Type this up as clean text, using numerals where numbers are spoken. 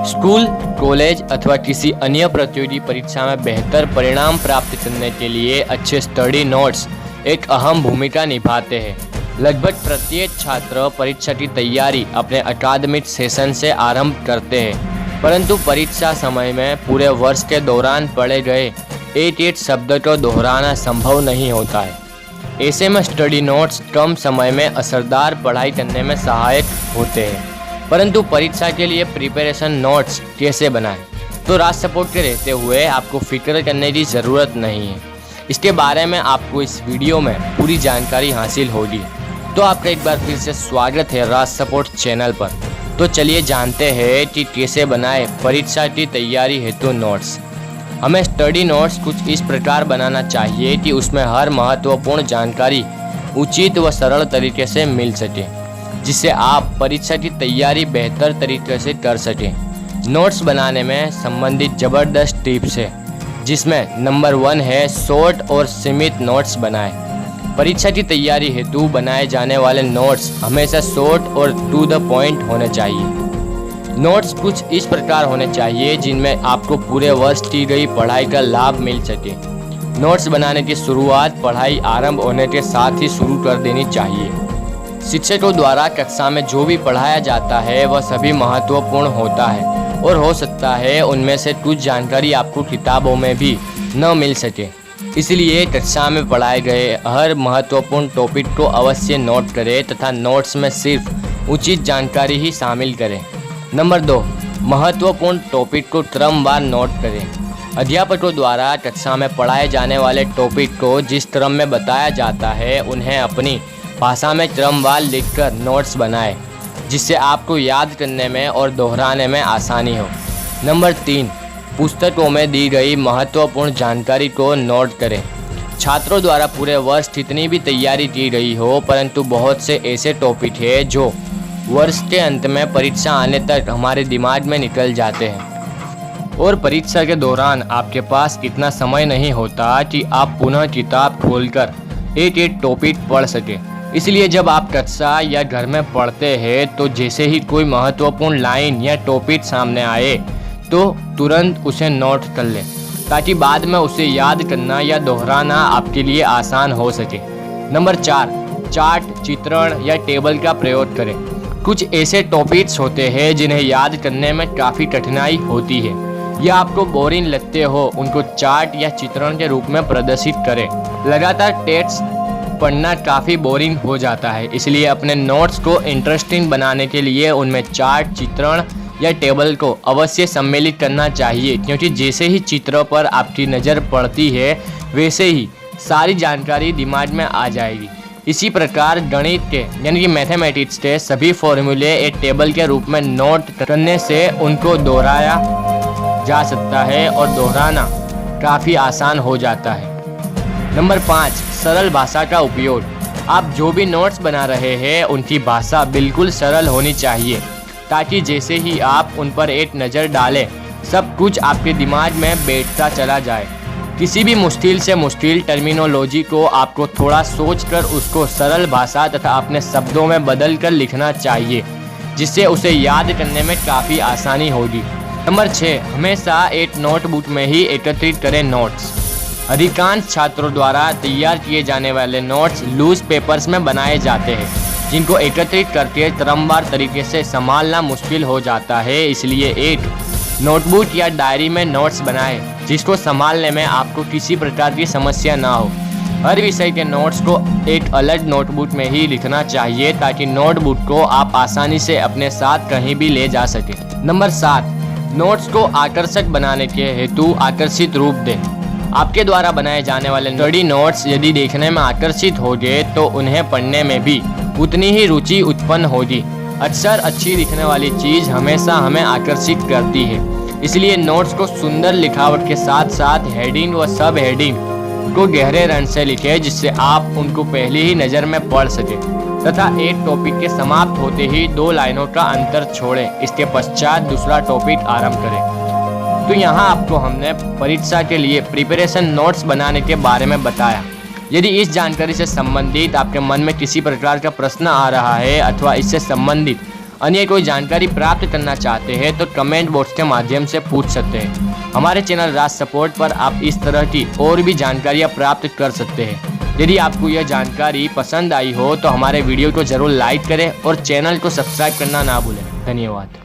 School, college अथवा किसी अन्य प्रतियोगी परीक्षा में बेहतर परिणाम प्राप्त करने के लिए अच्छे स्टडी नोट्स एक अहम भूमिका निभाते हैं। लगभग प्रत्येक छात्र परीक्षा की तैयारी अपने अकादमिक सेशन से आरंभ करते हैं, परंतु परीक्षा समय में पूरे वर्ष के दौरान पढ़े गए एक शब्द को दोहराना संभव नहीं होता है। ऐसे में स्टडी नोट्स कम समय में असरदार पढ़ाई करने में सहायक होते हैं। परंतु परीक्षा के लिए प्रिपरेशन नोट्स कैसे बनाएं? तो राज सपोर्ट के रहते हुए आपको फिक्र करने की ज़रूरत नहीं है। इसके बारे में आपको इस वीडियो में पूरी जानकारी हासिल होगी। तो आपका एक बार फिर से स्वागत है राज सपोर्ट चैनल पर। तो चलिए जानते हैं कि कैसे बनाएं परीक्षा की तैयारी हेतु नोट्स। हमें स्टडी नोट्स कुछ इस प्रकार बनाना चाहिए कि उसमें हर महत्वपूर्ण जानकारी उचित व सरल तरीके से मिल सके, जिससे आप परीक्षा की तैयारी बेहतर तरीके से कर सकें। नोट्स बनाने में संबंधित ज़बरदस्त टिप्स है, जिसमें नंबर 1 है शॉर्ट और सीमित नोट्स बनाएं। परीक्षा की तैयारी हेतु बनाए जाने वाले नोट्स हमेशा शॉर्ट और टू द पॉइंट होने चाहिए। नोट्स कुछ इस प्रकार होने चाहिए जिनमें आपको पूरे वर्ष की गई पढ़ाई का लाभ मिल सके। नोट्स बनाने की शुरुआत पढ़ाई आरंभ होने के साथ ही शुरू कर देनी चाहिए। शिक्षकों द्वारा कक्षा में जो भी पढ़ाया जाता है वह सभी महत्वपूर्ण होता है और हो सकता है उनमें से कुछ जानकारी आपको किताबों में भी न मिल सके। इसलिए कक्षा में पढ़ाए गए हर महत्वपूर्ण टॉपिक को अवश्य नोट करें तथा नोट्स में सिर्फ उचित जानकारी ही शामिल करें। नंबर 2, महत्वपूर्ण टॉपिक को क्रमवार नोट करें। अध्यापकों द्वारा कक्षा में पढ़ाए जाने वाले टॉपिक को जिस क्रम में बताया जाता है उन्हें अपनी भाषा में क्रमवार लिखकर नोट्स बनाएं, जिससे आपको याद करने में और दोहराने में आसानी हो। नंबर 3, पुस्तकों में दी गई महत्वपूर्ण जानकारी को नोट करें। छात्रों द्वारा पूरे वर्ष कितनी भी तैयारी की गई हो, परंतु बहुत से ऐसे टॉपिक हैं जो वर्ष के अंत में परीक्षा आने तक हमारे दिमाग में निकल जाते हैं और परीक्षा के दौरान आपके पास इतना समय नहीं होता कि आप पुनः किताब खोलकर एक टॉपिक पढ़ सकें। इसलिए जब आप कक्षा या घर में पढ़ते हैं तो जैसे ही कोई महत्वपूर्ण लाइन या टॉपिक सामने आए तो तुरंत उसे नोट कर लें, ताकि बाद में उसे याद करना या दोहराना आपके लिए आसान हो सके। नंबर 4, चार्ट, चित्रण या टेबल का प्रयोग करें। कुछ ऐसे टॉपिक्स होते हैं जिन्हें याद करने में काफ़ी कठिनाई होती है या आपको बोरिंग लगते हो, उनको चार्ट या चित्रण के रूप में प्रदर्शित करें। लगातार टेक्स्ट पढ़ना काफ़ी बोरिंग हो जाता है, इसलिए अपने नोट्स को इंटरेस्टिंग बनाने के लिए उनमें चार्ट, चित्रण या टेबल को अवश्य सम्मिलित करना चाहिए, क्योंकि जैसे ही चित्र पर आपकी नज़र पड़ती है वैसे ही सारी जानकारी दिमाग में आ जाएगी। इसी प्रकार गणित के यानी कि मैथमेटिक्स के सभी फॉर्मूले एक टेबल के रूप में नोट करने से उनको दोहराया जा सकता है और दोहराना काफ़ी आसान हो जाता है। नंबर 5, सरल भाषा का उपयोग। आप जो भी नोट्स बना रहे हैं उनकी भाषा बिल्कुल सरल होनी चाहिए, ताकि जैसे ही आप उन पर एक नज़र डालें सब कुछ आपके दिमाग में बैठता चला जाए। किसी भी मुश्किल से मुश्किल टर्मिनोलॉजी को आपको थोड़ा सोचकर उसको सरल भाषा तथा अपने शब्दों में बदल कर लिखना चाहिए, जिससे उसे याद करने में काफ़ी आसानी होगी। नंबर 6, हमेशा एक नोटबुक में ही एकत्रित करें नोट्स। अधिकांश छात्रों द्वारा तैयार किए जाने वाले नोट्स लूज पेपर्स में बनाए जाते हैं, जिनको एकत्रित करके क्रमवार तरीके से संभालना मुश्किल हो जाता है। इसलिए एक नोटबुक या डायरी में नोट्स बनाएं, जिसको संभालने में आपको किसी प्रकार की समस्या ना हो। हर विषय के नोट्स को एक अलग नोटबुक में ही लिखना चाहिए, ताकि नोटबुक को आप आसानी से अपने साथ कहीं भी ले जा सकें। नंबर 7, नोट्स को आकर्षक बनाने के हेतु आकर्षित रूप दें। आपके द्वारा बनाए जाने वाले स्टडी नोट्स यदि देखने में आकर्षित होंगे तो उन्हें पढ़ने में भी उतनी ही रुचि उत्पन्न होगी। अक्सर अच्छी दिखने वाली चीज़ हमेशा हमें आकर्षित करती है, इसलिए नोट्स को सुंदर लिखावट के साथ साथ हेडिंग व सब हेडिंग को गहरे रंग से लिखें, जिससे आप उनको पहली ही नज़र में पढ़ सकें तथा एक टॉपिक के समाप्त होते ही 2 लाइनों का अंतर छोड़ें। इसके पश्चात दूसरा टॉपिक आरंभ करें। तो यहाँ आपको हमने परीक्षा के लिए प्रिपरेशन नोट्स बनाने के बारे में बताया। यदि इस जानकारी से संबंधित आपके मन में किसी प्रकार का प्रश्न आ रहा है अथवा इससे संबंधित अन्य कोई जानकारी प्राप्त करना चाहते हैं तो कमेंट बॉक्स के माध्यम से पूछ सकते हैं। हमारे चैनल राज सपोर्ट पर आप इस तरह की और भी जानकारियाँ प्राप्त कर सकते हैं। यदि आपको यह जानकारी पसंद आई हो तो हमारे वीडियो को जरूर लाइक करें और चैनल को सब्सक्राइब करना ना भूलें। धन्यवाद।